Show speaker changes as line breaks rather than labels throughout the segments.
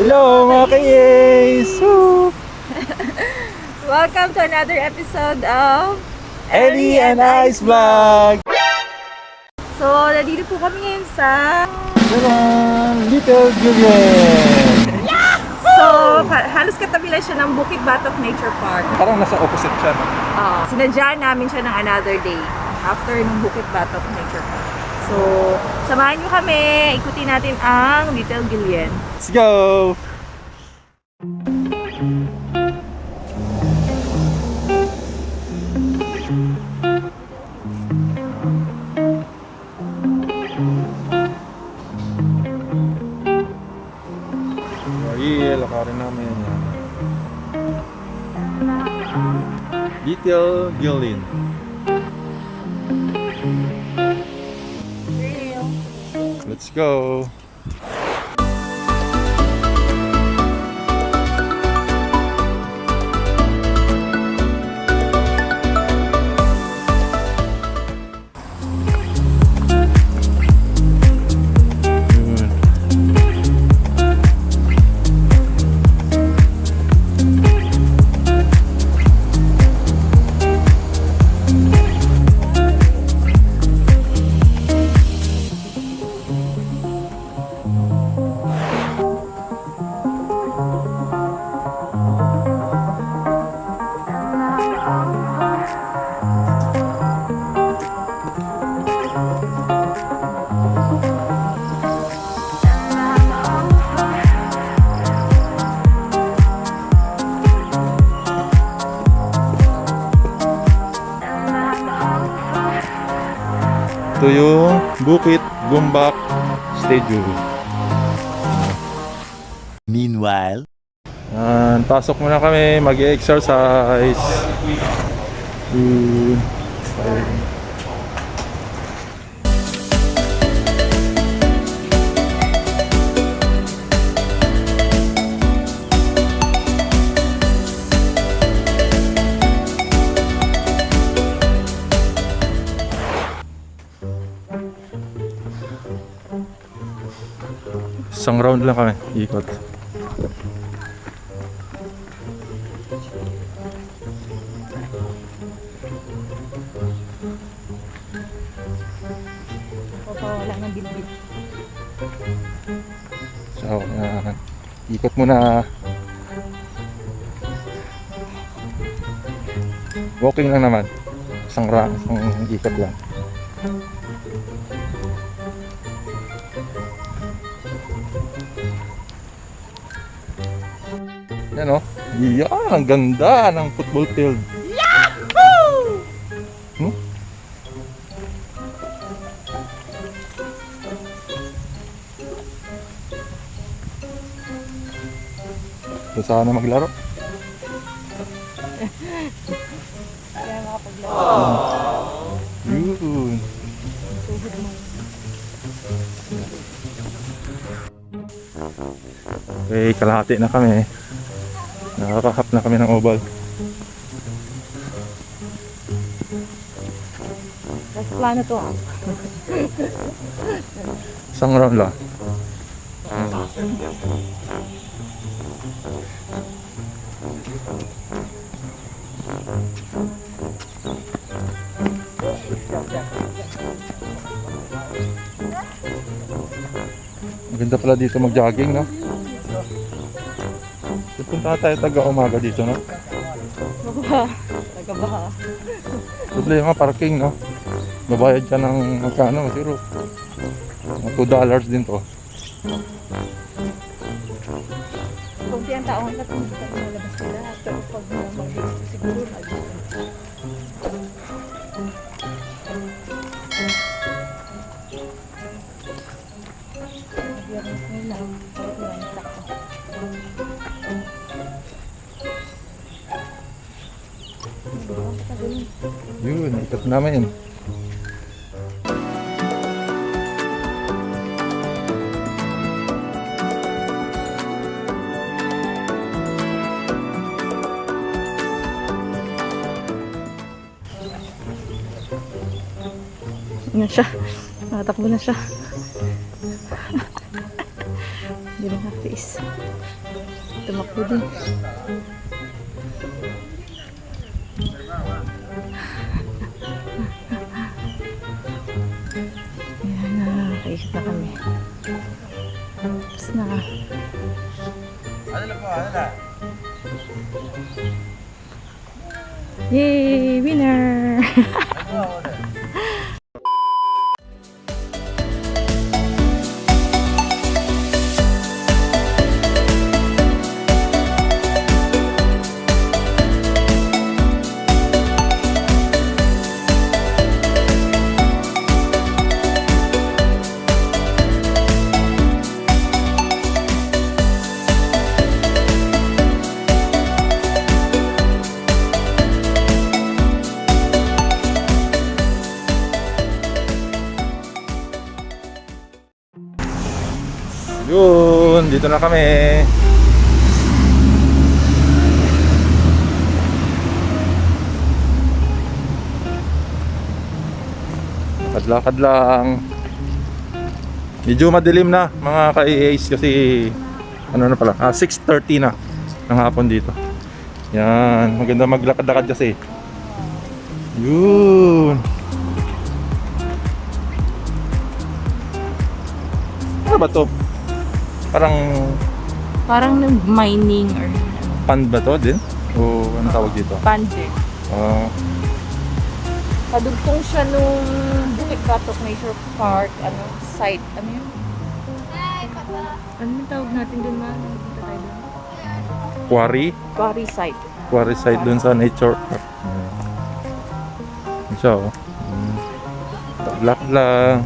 Hello mga ka-Yays!
Welcome to another episode of
Ellie and I's Vlog!
So, nandito po kami ngayon sa...
Little Julian!
So, halos katabi lang siya ng Bukit Batok Nature Park.
Parang nasa opposite siya.
Sinadya namin siya ng another day after ng Bukit Batok Nature Park. So, samahan nyo kami, ikutin natin ang Little Gillian.
Let's go! Lakarin namin yan. Little Gillian. Let's go! Ito yung Bukit Gombak Stadium.
Meanwhile,
Pasok muna kami, mag-exercise. Isang round lang kami, ikot.
Wala ng bilbil.
So, ikot muna. Walking lang naman. Isang ikot lang. Yan o. Yan, ang ganda ng football field. Yahoo! Ito sana maglaro.
Kaya makapaglaro.
Yun.
Tuhod mo.
Okay, kalahati na kami. Nakakahap na kami ng oval.
Tapos plano to
Isang round lang. Maganda pala dito mag-jogging, no? Punta tayo taga-umaga dito, no?
Taga-baha.
Problema, parking, no? Babayad ka ng magkano, siguro $2 din to.
Kunti ang taong na kung hindi ka malabas ka lahat. Pero pag mag-gusto siguro,
Yun, ikot namin.
Ano siya? Nakatakbo na siya. Hindi na face. tumakbo din. Ayan na, nakaisip na kami. Tapos na. Yay! Winner!
Yun, dito na kami. Lakad lang. Medyo madilim na mga ka-AAs kasi ano na pala, 6:30 na ng hapon dito. Yan, maganda maglakad-lakad kasi. Yun. Ano ba to?
Parang mining or
pan ba to din? O ano tawag dito?
pande. Kadugtong siya nung Bukit Batok Nature Park, site, ano yun? Ano yung tawag natin dun, ma? Nandito tayo dun?
Quarry
Site.
Quarry site dun sa nature park. Siya oh. Black lang.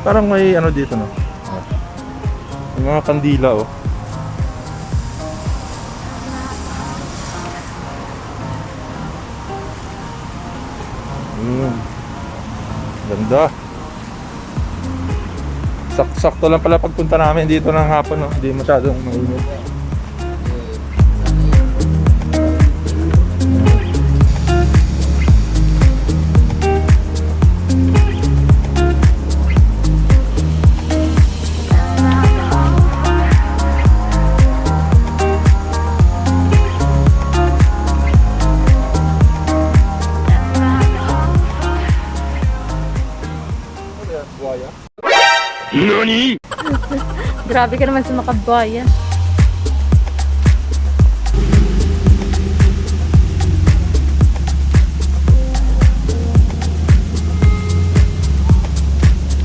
Parang may ano dito no. Yung mga kandila oh. Ganda. Sakto lang pala pagpunta namin dito ng hapon no. Hindi masyadong mainit. NANI?!
Grabe ka naman sa makabaya.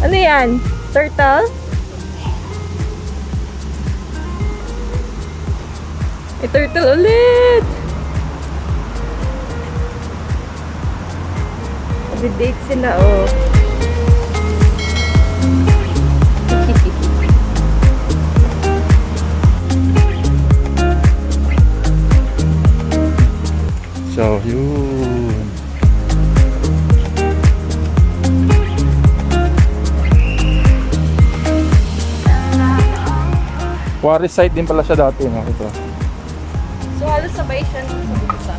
Ano yan? Turtle? Turtle ulit! Update sila oh.
So, yun. Quarry site din pala siya dati, no? Ito.
So, halos sabay siya nung sa bulsa.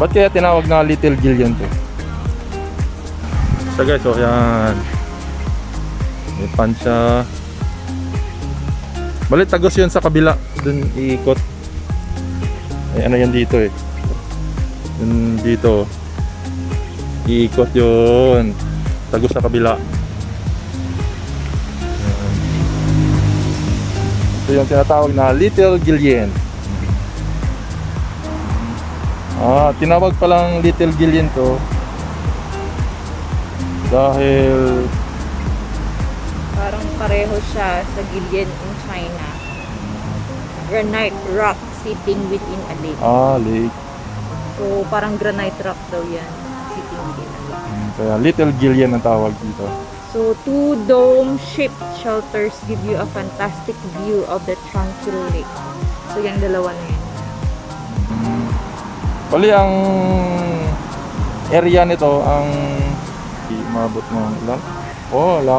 Ba't kaya tinawag na Little Gillian to? So guys, so yan. May pan siya. Balik tagos yun sa kabila. Dun iikot. Ay, ano yan dito eh. Yun dito. Iikot yun. Tagos sa kabila. Yan. Ito yung tinatawag na Little Gillian. Tinawag palang Little Gillian to dahil
parang pareho siya sa Gillian in China. Granite rock sitting within a lake.
Lake.
So, parang granite rock daw yan. Sitting within a lake.
Kaya Little Gillian ang tawag dito.
So, 2 dome-shaped shelters give you a fantastic view of the tranquil lake. So, yung dalawa na yan.
Bali ang area nito ang mabot ng ilan?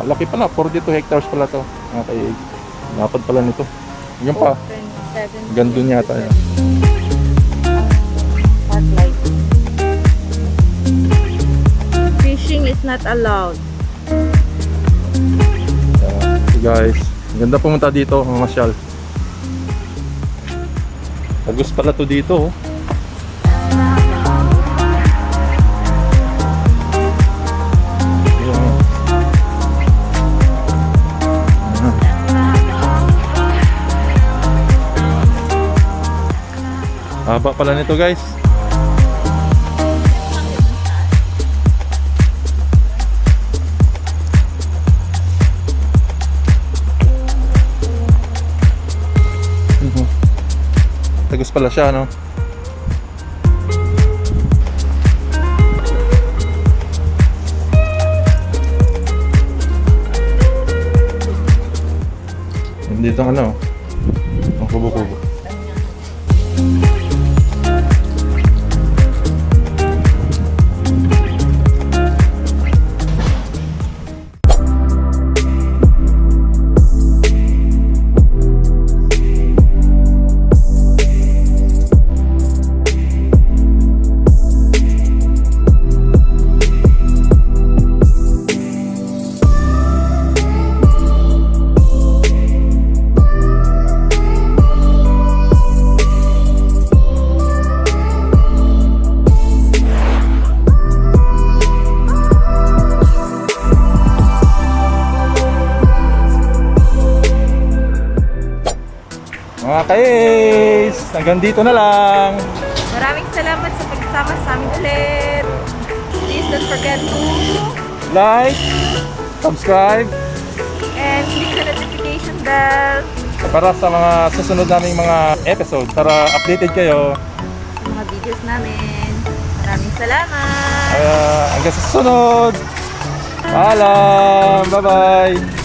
Laki pala, 42 hectares pala to. Lapad pala nito. Yung pa. Gandun yata yan.
Park light. Fishing is not allowed.
guys. Ganda pumunta dito, mamasyal. Tagus pala to dito, oh. Ayan. Haba pala nito, guys. Tagus pala siya, no? Dito ang ano, ang kubo-kubo. Mga ka-Ace, hanggang dito na lang.
Maraming salamat sa pagsama sa amin ulit. Please don't forget to
Like, subscribe,
and click the notification bell
para sa mga susunod naming mga episode para updated kayo.
sa mga videos namin. Maraming salamat!
Hanggang sa susunod. Paalam. Bye-bye.